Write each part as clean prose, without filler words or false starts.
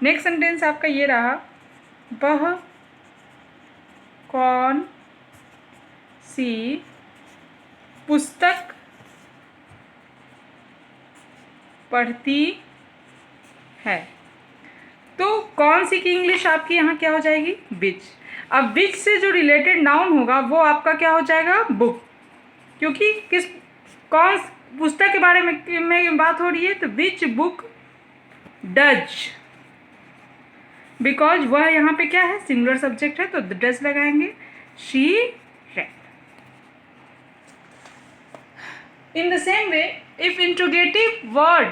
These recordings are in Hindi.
नेक्स्ट सेंटेंस आपका ये रहा, वह कौन सी पुस्तक पढ़ती है। तो कौन सी की इंग्लिश आपकी यहाँ क्या हो जाएगी, विच। अब विच से जो रिलेटेड नाउन होगा वो आपका क्या हो जाएगा, बुक, क्योंकि किस कौन पुस्तक के बारे में बात हो रही है, तो विच बुक डज, बिकॉज वह यहाँ पे क्या है, सिंगुलर सब्जेक्ट है, तो डज लगाएंगे, she read. In the same way if interrogative word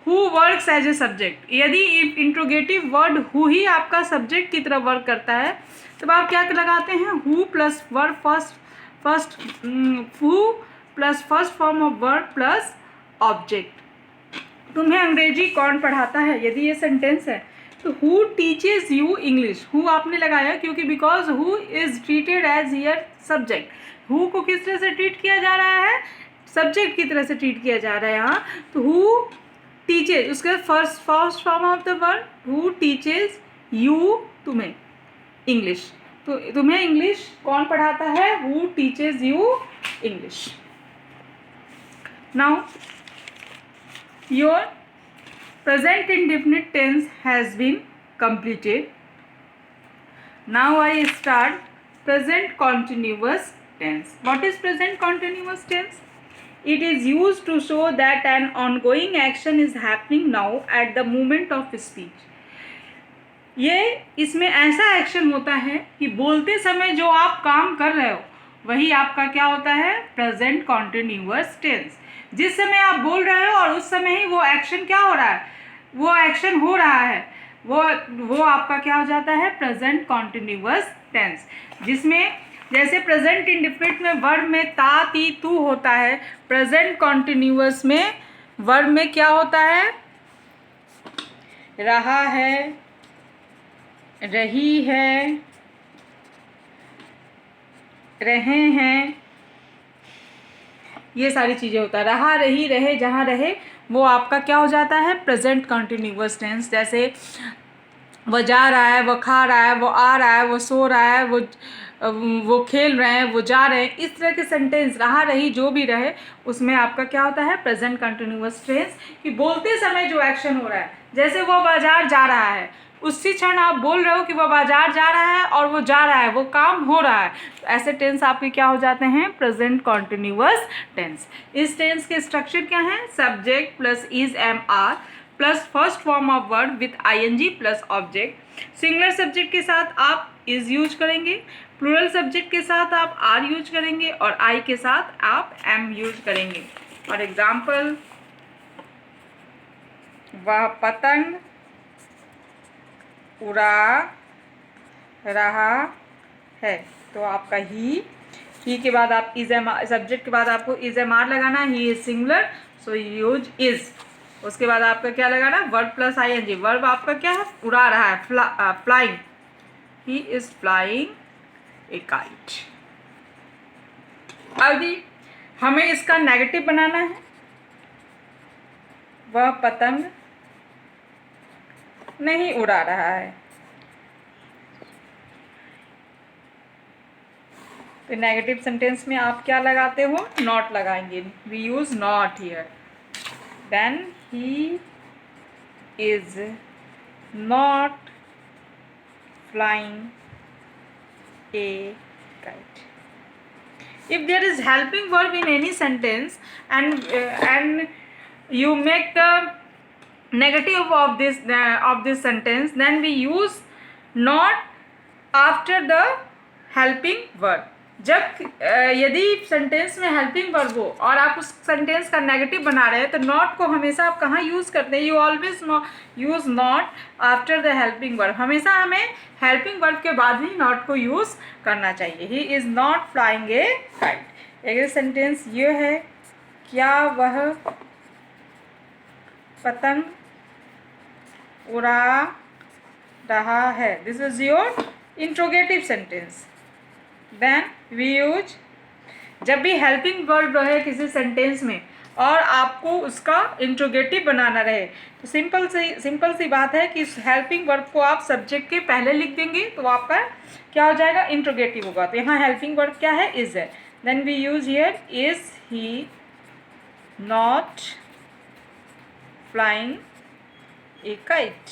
who works as a subject, यदि इंट्रोगेटिव वर्ड हु ही आपका सब्जेक्ट की तरह वर्क करता है, तब आप क्या लगाते हैं, who plus verb first who plus first form of word plus object. तुम्हें अंग्रेजी कौन पढ़ाता है, यदि ये सेंटेंस है तो who teaches you English, who आपने लगाया क्योंकि because who is treated as your subject. Who को किस तरह से ट्रीट किया जा रहा है, सब्जेक्ट की तरह से ट्रीट किया जा रहा है यहाँ। तो हु टीचेज, उसके first form of the word, who teaches you, तुम्हें इंग्लिश, तो तुम्हें इंग्लिश कौन पढ़ाता है, who teaches you English. Now your present indefinite tense has been completed. Now I start present continuous tense. What is present continuous tense? It is used to show that an ongoing action is happening now at the moment of speech. ये इसमें ऐसा एक्शन होता है कि बोलते समय जो आप काम कर रहे हो वही आपका क्या होता है, प्रेजेंट कॉन्टिन्यूअस टेंस। जिस समय आप बोल रहे हो और उस समय ही वो एक्शन क्या हो रहा है, वो एक्शन हो रहा है, वो आपका क्या हो जाता है, प्रेजेंट कॉन्टिन्यूअस टेंस। जिसमें जैसे प्रेजेंट इंडेफिनिट में वर्ब में ता ती तू होता है, प्रेजेंट कॉन्टिन्यूअस में वर्ब में क्या होता है, रहा है, रही है, रहे हैं, ये सारी चीज़ें होता है। रहा, रही, रहे, जहाँ रहे, वो आपका क्या हो जाता है, प्रेजेंट कॉन्टिन्यूअस टेंस। जैसे वो जा रहा है, वो खा रहा है, वो आ रहा है, वो सो रहा है, वो खेल रहे हैं, वो जा रहे हैं, इस तरह के सेंटेंस रहा रही जो भी रहे उसमें आपका क्या होता है, प्रेजेंट कॉन्टिन्यूअस टेंस, कि बोलते समय जो एक्शन हो रहा है। जैसे वो बाजार जा रहा है, उसी क्षण आप बोल रहे हो कि वो बाजार जा रहा है और वो जा रहा है, वो काम हो रहा है, तो ऐसे टेंस आपके क्या हो जाते हैं, प्रेजेंट कॉन्टिन्यूअस टेंस। इस टेंस के स्ट्रक्चर क्या है, subject plus is am are plus first form of word with ING plus object. Singular subject के साथ आप इज यूज करेंगे, प्लूरल सब्जेक्ट के साथ आप आर यूज करेंगे और आई के साथ आप एम यूज करेंगे। फॉर एग्जाम्पल, वह पतंग उड़ा रहा है, तो आपका ही के बाद आप इज एम आर, सब्जेक्ट के बाद आपको इज एम आर लगाना, he is singular so use is. उसके बाद आपका क्या लगाना, verb plus I N G. Verb आपका क्या है, उड़ा रहा है, flying, he is flying a kite. अभी हमें इसका नेगेटिव बनाना है, वह पतंग नहीं उड़ा रहा है, तो नेगेटिव सेंटेंस में आप क्या लगाते हो, नॉट लगाएंगे, we use not here. Then he is not flying a kite. If there is helping verb in any sentence and you make the negative of this sentence, then we use not after the helping verb. जब यदि सेंटेंस में हेल्पिंग वर्ब हो और आप उस सेंटेंस का नेगेटिव बना रहे हैं तो नॉट को हमेशा आप कहाँ यूज़ करते हैं, you always use not after the helping verb. हमेशा हमें हेल्पिंग वर्ब के बाद ही नॉट को यूज़ करना चाहिए। He is not flying a kite. एक सेंटेंस ये है, क्या वह पतंग उड़ा रहा है। This is your interrogative sentence. Then we use, जब भी हेल्पिंग वर्ब रहे किसी सेंटेंस में और आपको उसका इंट्रोगेटिव बनाना रहे, तो सिंपल सी बात है कि इस हेल्पिंग वर्ब को आप सब्जेक्ट के पहले लिख देंगे तो आपका क्या हो जाएगा, इंट्रोगेटिव होगा। तो यहाँ हेल्पिंग वर्ब क्या है, इज है। Then we use here is he not flying a kite.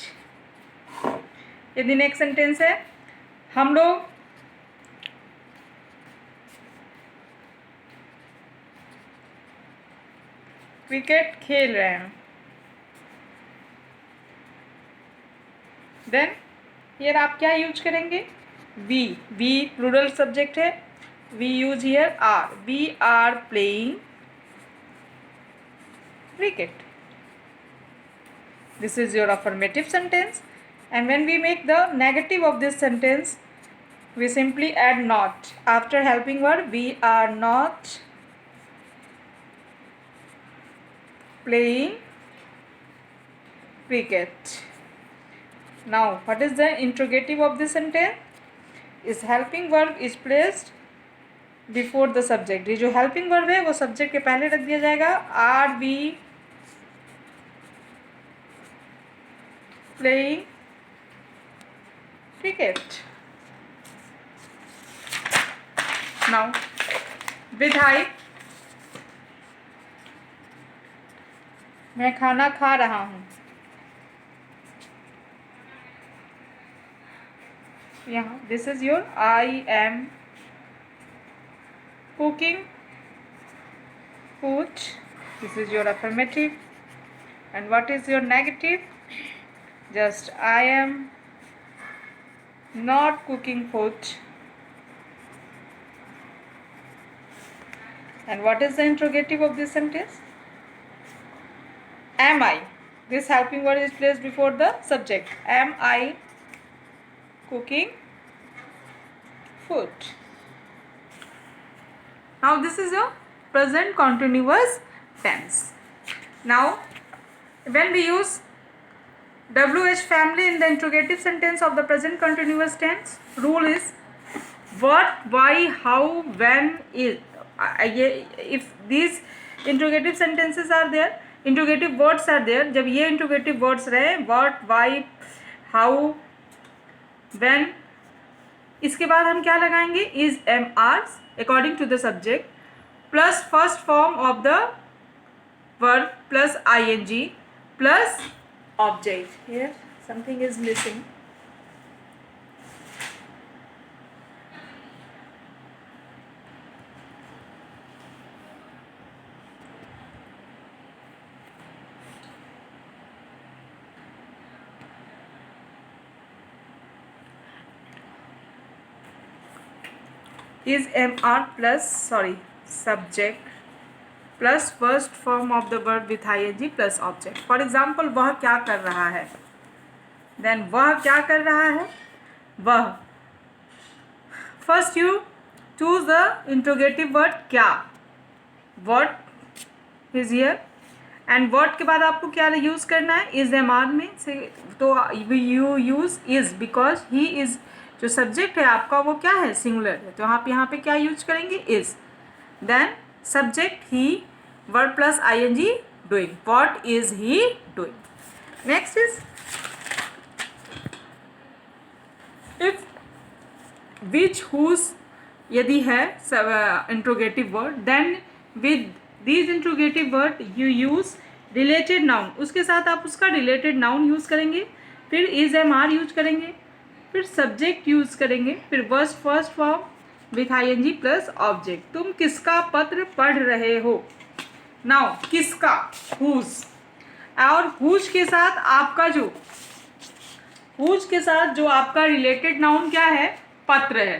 यदि नेक्स्ट सेंटेंस है, हम लोग क्रिकेट खेल रहे हैं। देन हियर आप क्या यूज करेंगे, वी प्लूरल सब्जेक्ट है, we use here are, we are playing cricket. This is your affirmative sentence. And when we make the negative of this sentence, we simply add not. After helping verb, we are not playing cricket. Now, what is the interrogative of this sentence? Is helping verb is placed before the subject. ये जो helping verb है वो subject के पहले रख दिया जाएगा। Are we playing cricket? Now, with I, मैं खाना खा रहा हूँ। यहाँ this is your I am cooking food. This is your affirmative. And what is your negative? Just I am not cooking food. And what is the interrogative of this sentence? Am I? This helping word is placed before the subject. Am I cooking food? Now this is a present continuous tense. Now when we use WH family in the interrogative sentence of the present continuous tense, rule is what, why, how, when, is. If these interrogative sentences are there, interrogative words are there, जब ये interrogative words रहे what, why, how, when, इसके बाद हम क्या लगाएंगे, is, am, are according to the subject plus first form of the verb plus ing plus object. Here something is missing. Is, am, are plus subject plus first form of the verb with ing plus object. For example, वह क्या कर रहा है, then वह क्या कर रहा है, वह, first you choose the interrogative word क्या, what is here, and what के बाद आपको क्या यूज़ करना है, is, am, are में से, तो you use is because he is, जो सब्जेक्ट है आपका वो क्या है, सिंगुलर है, तो आप यहाँ पे क्या यूज करेंगे, is, then subject he, verb plus ing doing, what is he doing. Next is if, which, whose यदि है interrogative word, then with these interrogative word you use related noun, उसके साथ आप उसका रिलेटेड नाउन यूज करेंगे, फिर इज, एम, आर यूज करेंगे, फिर सब्जेक्ट यूज करेंगे, फिर worst first form with ing plus object. तुम किसका पत्र पढ़ रहे हो, नाउ किसका, हुज, और हुज के साथ आपका जो, हुज के साथ जो आपका रिलेटेड नाउन क्या है, पत्र है,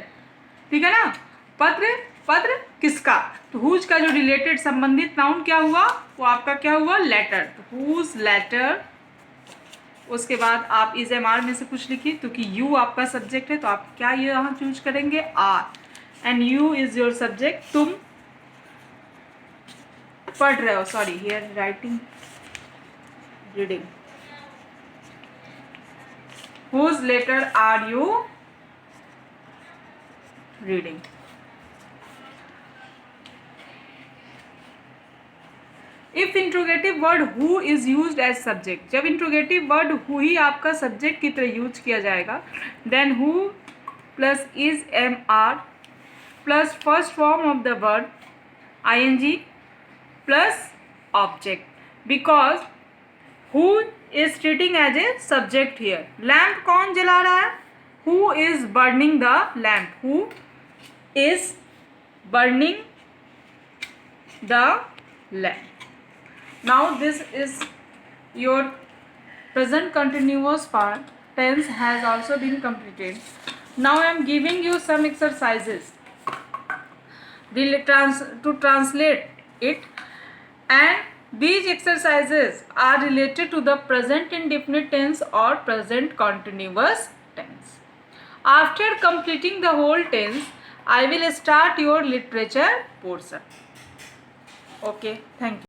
ठीक है ना, पत्र, पत्र किसका, तो हुज का जो रिलेटेड संबंधित नाउन क्या हुआ, वो आपका क्या हुआ, लेटर, तो हुज लेटर। उसके बाद आप इज, एम, आर में से कुछ लिखिए, क्योंकि यू आपका सब्जेक्ट है तो आप क्या ये यहाँ चूज करेंगे, are, and you is your subject, तुम पढ़ रहे हो, sorry here writing, reading, whose letter are you reading. If interrogative word who is used as subject, जब इंट्रोगेटिव वर्ड हु ही आपका सब्जेक्ट की तरह यूज किया जाएगा, then who plus is am are plus first form of the word ing plus object, because who is treating as a subject here. Lamp कौन जला रहा है? Who is burning the lamp, who is burning the lamp. Now this is your present continuous part. Tense has also been completed. Now I am giving you some exercises to translate it, and these exercises are related to the present indefinite tense or present continuous tense. After completing the whole tense, I will start your literature portion. Okay, thank you.